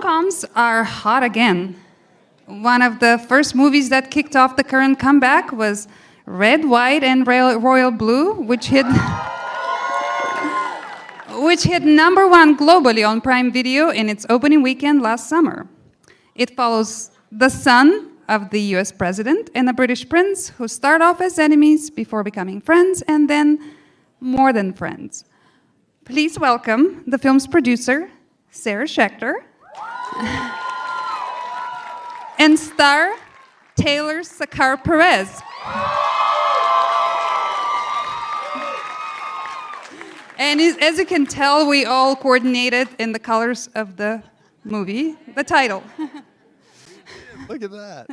rom-coms are hot again. One of the first movies that kicked off the current comeback was Red, White, and Royal Blue, which hit #1 globally on Prime Video in its opening weekend last summer. It follows the son of the US president and a British prince who start off as enemies before becoming friends and then more than friends. Please welcome the film's producer, Sarah Schechter, and star Zakhar Perez. And as you can tell, we all coordinated in the colors of the movie, the title. Look at that.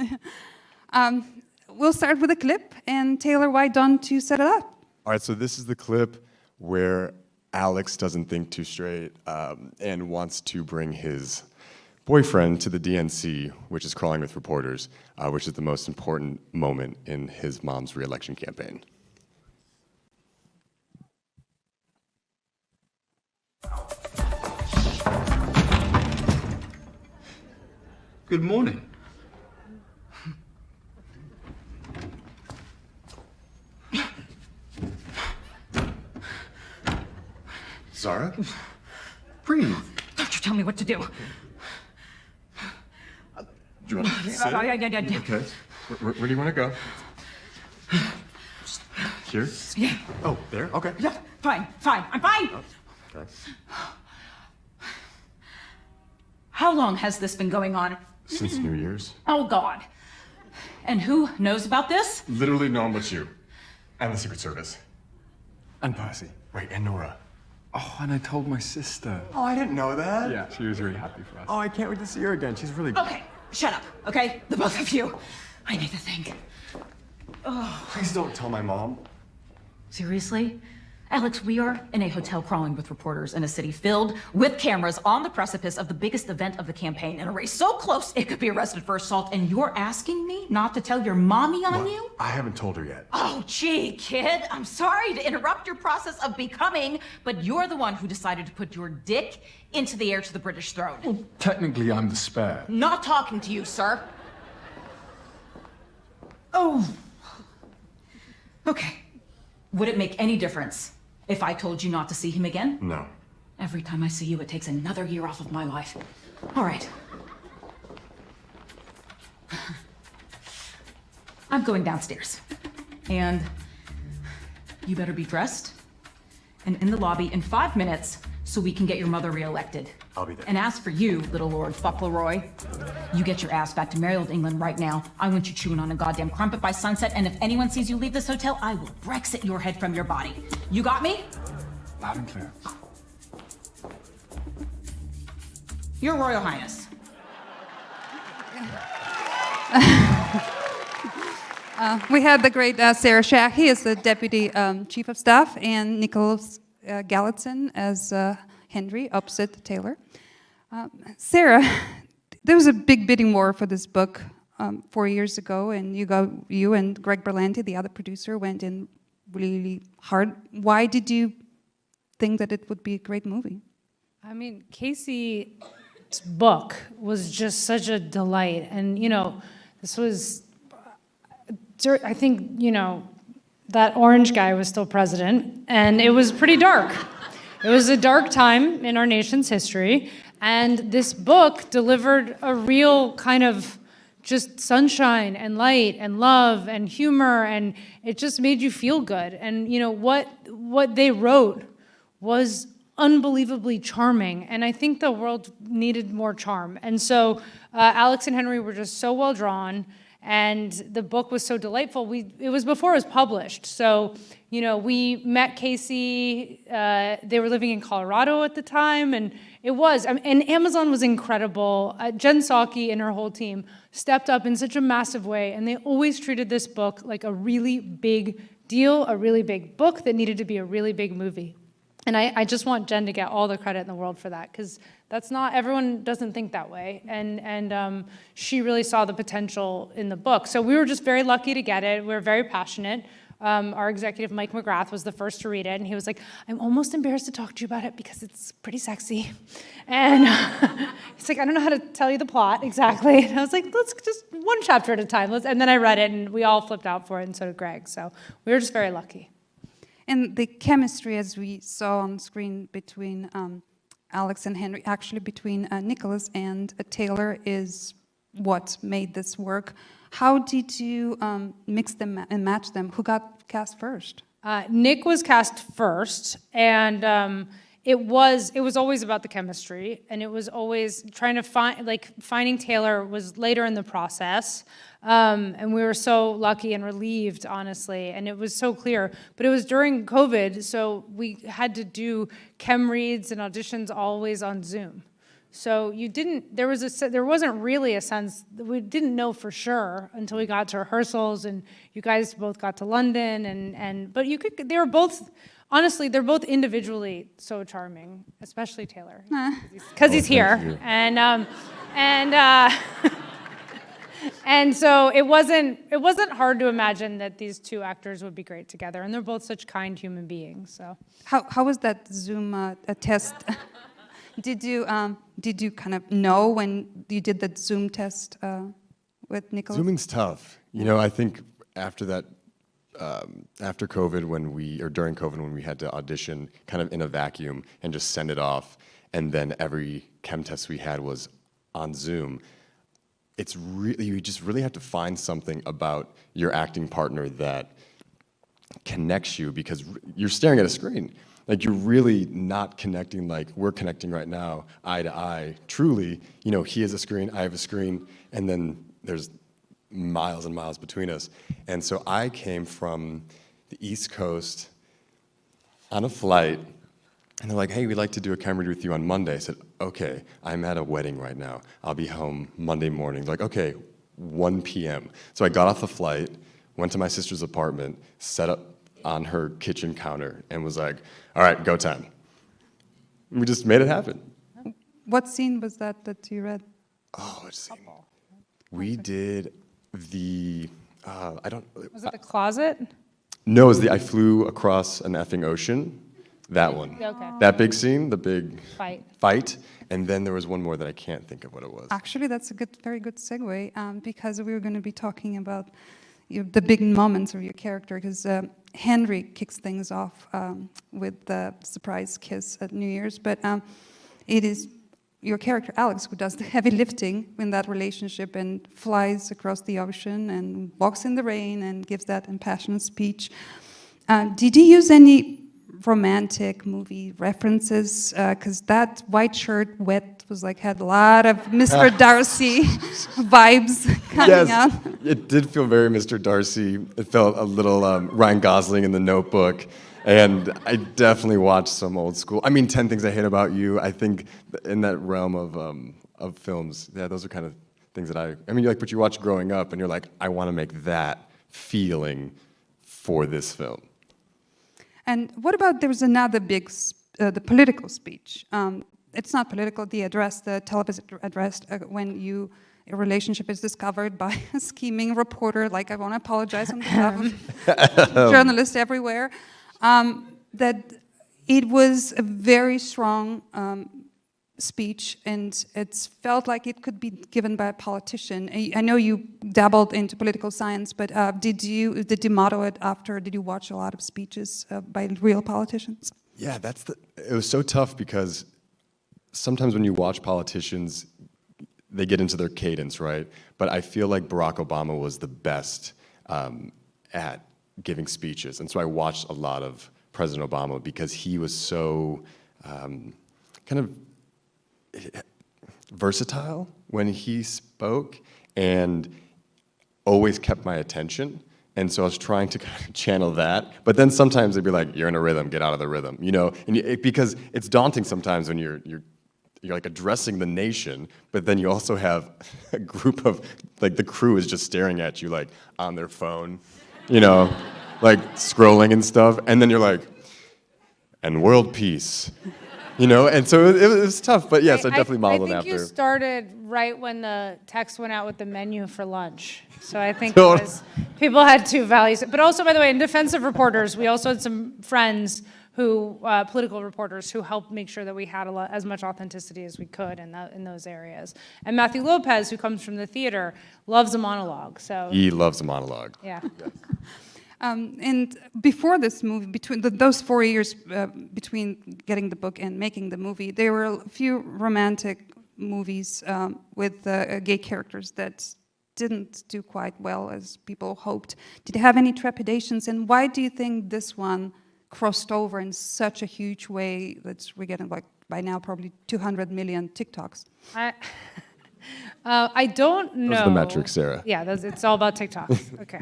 We'll start with a clip, and Taylor, why don't you set it up? All right, so this is the clip where Alex doesn't think too straight and wants to bring his boyfriend to the DNC, which is Crawling with Reporters, which is the most important moment in his mom's re-election campaign. Good morning. Zara? Breathe. Don't you tell me what to do. Do you want to sit? Okay. Where do you want to go? Here? Yeah. Oh, there? Okay. Yeah, fine. I'm fine. Oh, okay. How long has this been going on? Since New Year's. Oh, God. And who knows about this? Literally no one but you. And the Secret Service. And Percy. Right, and Nora. Oh, and I told my sister. Oh, I didn't know that. Yeah, she was really happy for us. Oh, I can't wait to see her again. She's really... Okay, shut up, okay? The both of you. I need to think. Oh. Please don't tell my mom. Seriously? Alex, we are in a hotel crawling with reporters in a city filled with cameras on the precipice of the biggest event of the campaign in a race so close it could be arrested for assault, and you're asking me not to tell your mommy on you? I haven't told her yet. Oh, gee, kid, I'm sorry to interrupt your process of becoming, but you're the one who decided to put your dick into the air to the British throne. Well, technically, I'm the spare. Not talking to you, sir. Oh. Okay. Would it make any difference if I told you not to see him again? No. Every time I see you, it takes another year off of my life. All right. I'm going downstairs. And you better be dressed and in the lobby in 5 minutes so we can get your mother reelected. I'll be there. And as for you, little Lord Fauntleroy, you get your ass back to merry old England right now. I want you chewing on a goddamn crumpet by sunset, and if anyone sees you leave this hotel, I will Brexit your head from your body. You got me? Loud and clear. Your Royal Highness. We had the great Sarah Shahi as the Deputy Chief of Staff, and Nicholas Gallatin as Henry, opposite Taylor. Sarah, there was a big bidding war for this book 4 years ago, and you and Greg Berlanti, the other producer, went in really hard. Why did you think that it would be a great movie? I mean, Casey's book was just such a delight, and this was, I think, that orange guy was still president, and it was pretty dark. It was a dark time in our nation's history, and this book delivered a real kind of just sunshine and light and love and humor, and it just made you feel good. And what they wrote was unbelievably charming, and I think the world needed more charm. And so Alex and Henry were just so well drawn, and the book was so delightful. It was before it was published, so we met Casey. They were living in Colorado at the time, and and Amazon was incredible. Jen Psaki and her whole team stepped up in such a massive way, and they always treated this book like a really big deal, a really big book that needed to be a really big movie. And I just want Jen to get all the credit in the world for that, because everyone doesn't think that way. And she really saw the potential in the book. So we were just very lucky to get it. We were very passionate. our executive, Mike McGrath, was the first to read it, and he was like, I'm almost embarrassed to talk to you about it because it's pretty sexy. And he's like, I don't know how to tell you the plot exactly. And I was like, let's just one chapter at a time. And then I read it, and we all flipped out for it, and so did Greg. So we were just very lucky. And the chemistry, as we saw on screen between Alex and Henry, actually between Nicholas and Taylor, is what made this work. How did you mix them and match them? Who got cast first? Nick was cast first, and it was always about the chemistry, and it was always trying to finding Taylor was later in the process, and we were so lucky and relieved, honestly, and it was so clear. But it was during COVID, so we had to do chem reads and auditions always on Zoom. So there wasn't really a sense, we didn't know for sure until we got to rehearsals, and you guys both got to London, but they were both, honestly, they're both individually so charming, especially Taylor, because he's here, and so it wasn't hard to imagine that these two actors would be great together, and they're both such kind human beings. So how was that Zoom test? Did you kind of know when you did that Zoom test with Nicholas? Zooming's tough. You know, I think after that, after COVID, during COVID, when we had to audition kind of in a vacuum and just send it off, and then every chem test we had was on Zoom. You just really have to find something about your acting partner that connects you, because you're staring at a screen. Like, you're really not connecting like we're connecting right now, eye to eye. Truly, you know, he has a screen, I have a screen, and then there's miles and miles between us. And so I came from the East Coast on a flight, and they're like, hey, we'd like to do a camera read with you on Monday. I said, okay, I'm at a wedding right now. I'll be home Monday morning. They're like, okay, 1 p.m. So I got off the flight, went to my sister's apartment, set up on her kitchen counter, and was like, all right, go time. And we just made it happen. What scene was that you read? Oh, which scene? We did the, Was it the closet? No, it was I flew across an effing ocean. That one. Okay. That big scene, the big Fight. And then there was one more that I can't think of what it was. Actually, that's a very good segue, because we were going to be talking about the big moments of your character, because Henry kicks things off with the surprise kiss at New Year's, but it is your character, Alex, who does the heavy lifting in that relationship and flies across the ocean and walks in the rain and gives that impassioned speech. Did you use any romantic movie references? Because that white shirt, wet, had a lot of Mr. Darcy vibes coming out. It did feel very Mr. Darcy. It felt a little Ryan Gosling in The Notebook. And I definitely watched some old school. I mean, 10 Things I Hate About You. I think in that realm of films, yeah, those are kind of things that what you watch growing up, and you're like, I want to make that feeling for this film. And what about, there was another big, the political speech. It's not political, the address, the television address, when your relationship is discovered by a scheming reporter, like, I want to apologize on behalf of journalists everywhere, that it was a very strong speech, and it felt like it could be given by a politician. I know you dabbled into political science, but did you model it after? Did you watch a lot of speeches by real politicians? Yeah, it was so tough, because sometimes when you watch politicians, they get into their cadence, right? But I feel like Barack Obama was the best at giving speeches, and so I watched a lot of President Obama, because he was so kind of versatile when he spoke, and always kept my attention. And so I was trying to kind of channel that, but then sometimes they'd be like, "You're in a rhythm. Get out of the rhythm," you know. And because it's daunting sometimes when you're like addressing the nation, but then you also have a group of, like, the crew is just staring at you, like, on their phone, you know, like scrolling and stuff, and then you're like, "And world peace, You know, and so it was tough, but yes, I definitely modeled I after. think you started right when the text went out with the menu for lunch. So I think people had two values. But also, by the way, in defense of reporters, we also had some friends who, political reporters, who helped make sure that we had as much authenticity as we could in those areas. And Matthew Lopez, who comes from the theater, loves a monologue. So He loves a monologue. yeah. And before this movie, between those 4 years between getting the book and making the movie, there were a few romantic movies with gay characters that didn't do quite well as people hoped. Did you have any trepidations, and why do you think this one crossed over in such a huge way that we're getting, like, by now probably 200 million TikToks? I don't know. Those are the metrics, Sarah. Yeah, it's all about TikTok. Okay.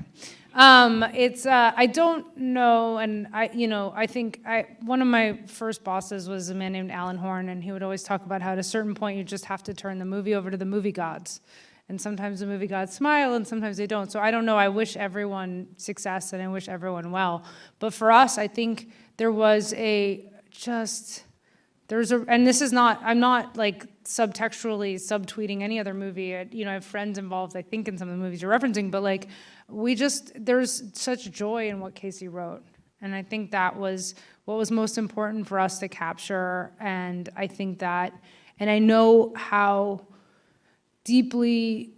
I don't know, and I think one of my first bosses was a man named Alan Horn, and he would always talk about how at a certain point you just have to turn the movie over to the movie gods. And sometimes the movie gods smile, and sometimes they don't. So I don't know. I wish everyone success, and I wish everyone well. But for us, I think there was and this is not, I'm not like subtextually subtweeting any other movie. I have friends involved, I think, in some of the movies you're referencing, but like, there's such joy in what Casey wrote. And I think that was what was most important for us to capture. And I think that, and I know how deeply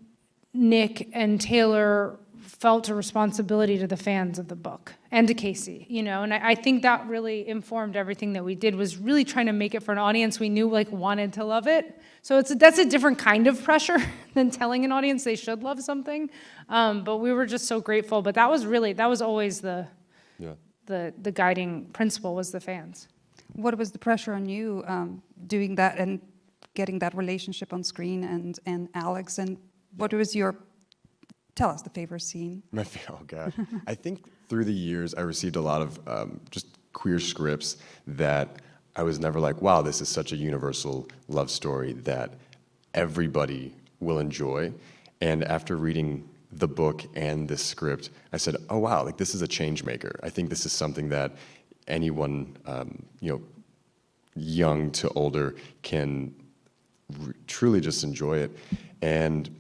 Nick and Taylor felt a responsibility to the fans of the book and to Casey, and I think that really informed everything that we did, was really trying to make it for an audience we knew wanted to love it. So that's a different kind of pressure than telling an audience they should love something. But we were just so grateful. But that was always the guiding principle, was the fans. What was the pressure on you doing that and getting that relationship on screen and Alex, and what was tell us the favorite scene? Oh, God. I think through the years, I received a lot of just queer scripts that I was never like, wow, this is such a universal love story that everybody will enjoy. And after reading the book and this script, I said, oh, wow, like, this is a change maker. I think this is something that anyone, young to older can truly just enjoy it. And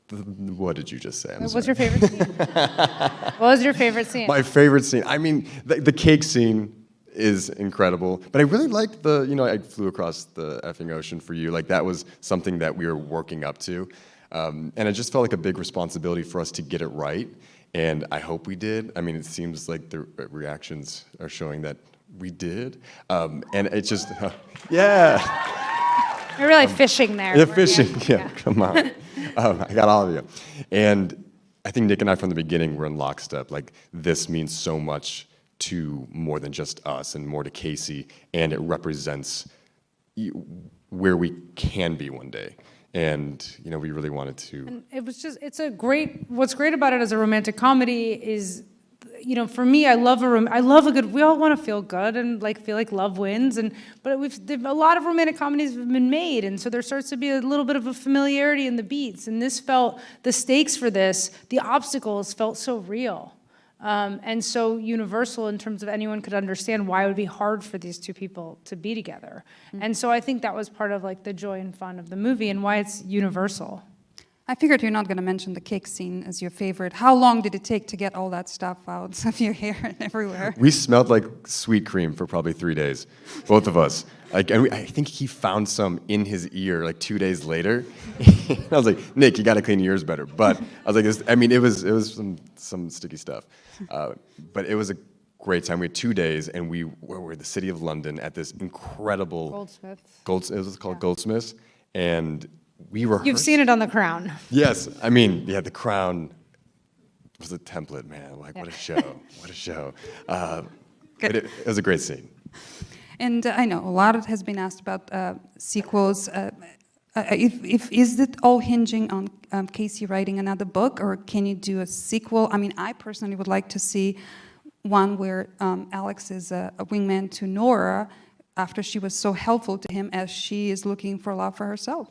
what did you just say? What was your favorite scene? What was your favorite scene? My favorite scene. I mean, the cake scene is incredible, but I really liked I flew across the effing ocean for you. Like, that was something that we were working up to. And it just felt like a big responsibility for us to get it right. And I hope we did. I mean, it seems like the reactions are showing that we did. And it's just, yeah. You're really fishing there. Yeah, fishing. Yeah, come on. I got all of you. And I think Nick and I from the beginning were in lockstep. Like, this means so much to more than just us and more to Casey, and it represents where we can be one day. And, we really wanted to. And what's great about it as a romantic comedy is, for me, I love a good, we all want to feel good and feel like love wins. But a lot of romantic comedies have been made. And so there starts to be a little bit of a familiarity in the beats. And the stakes for this, the obstacles felt so real. And so universal in terms of anyone could understand why it would be hard for these two people to be together. Mm-hmm. And so I think that was part of the joy and fun of the movie and why it's universal. I figured you're not going to mention the cake scene as your favorite. How long did it take to get all that stuff out of your hair and everywhere? We smelled like sweet cream for probably 3 days, both of us. I think he found some in his ear 2 days later. I was like, Nick, you got to clean your ears better. But I was like, it was some sticky stuff. But it was a great time. We had 2 days, and we were in the city of London at this incredible Goldsmiths. It was called Goldsmiths, and we rehearsed. You've seen it on The Crown. Yes, I mean, yeah, The Crown was a template, man. What a show! What a show! But it was a great scene. And I know a lot has been asked about sequels. Is it all hinging on Casey writing another book, or can you do a sequel? I mean, I personally would like to see one where Alex is a wingman to Nora after she was so helpful to him, as she is looking for love for herself.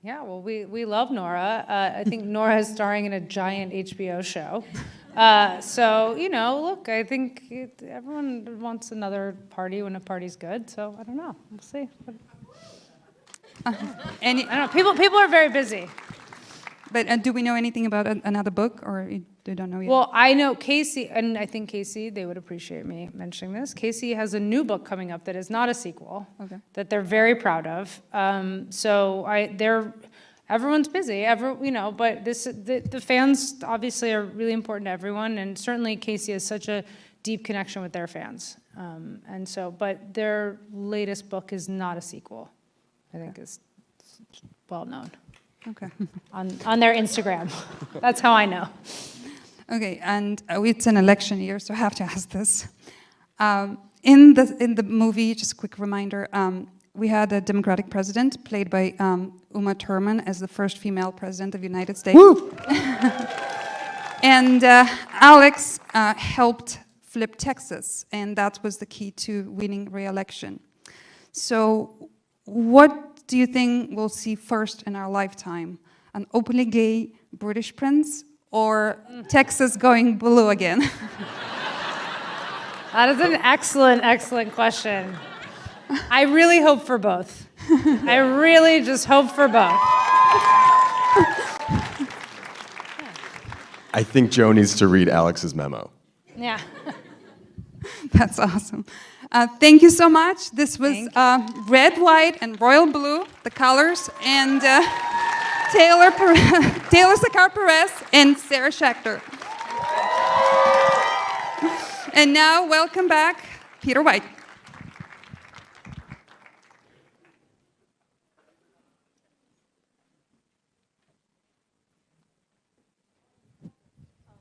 Yeah, well, we love Nora. I think Nora is starring in a giant HBO show. So, look, I think everyone wants another party when a party's good. So I don't know. We'll see. I don't know. People are very busy. But do we know anything about another book, or you don't know yet? Well, I know Casey, and I think Casey, they would appreciate me mentioning this. Casey has a new book coming up that is not a sequel, that they're very proud of. Everyone's busy, but the fans obviously are really important to everyone, and certainly Casey has such a deep connection with their fans. But their latest book is not a sequel, I think is well known. Okay. On their Instagram. That's how I know. Okay, and it's an election year, so I have to ask this. In the movie, just a quick reminder, we had a Democratic president played by Uma Thurman as the first female president of the United States. Woo! And Alex helped flip Texas, and that was the key to winning re-election. So what do you think we'll see first in our lifetime? An openly gay British prince or Texas going blue again? That is an excellent question. I really hope for both. I really just hope for both. I think Joe needs to read Alex's memo. Yeah. That's awesome. Thank you so much. This was red, white, and royal blue, the colors, and Zakhar Perez and Sarah Schechter. And now, welcome back, Peter White.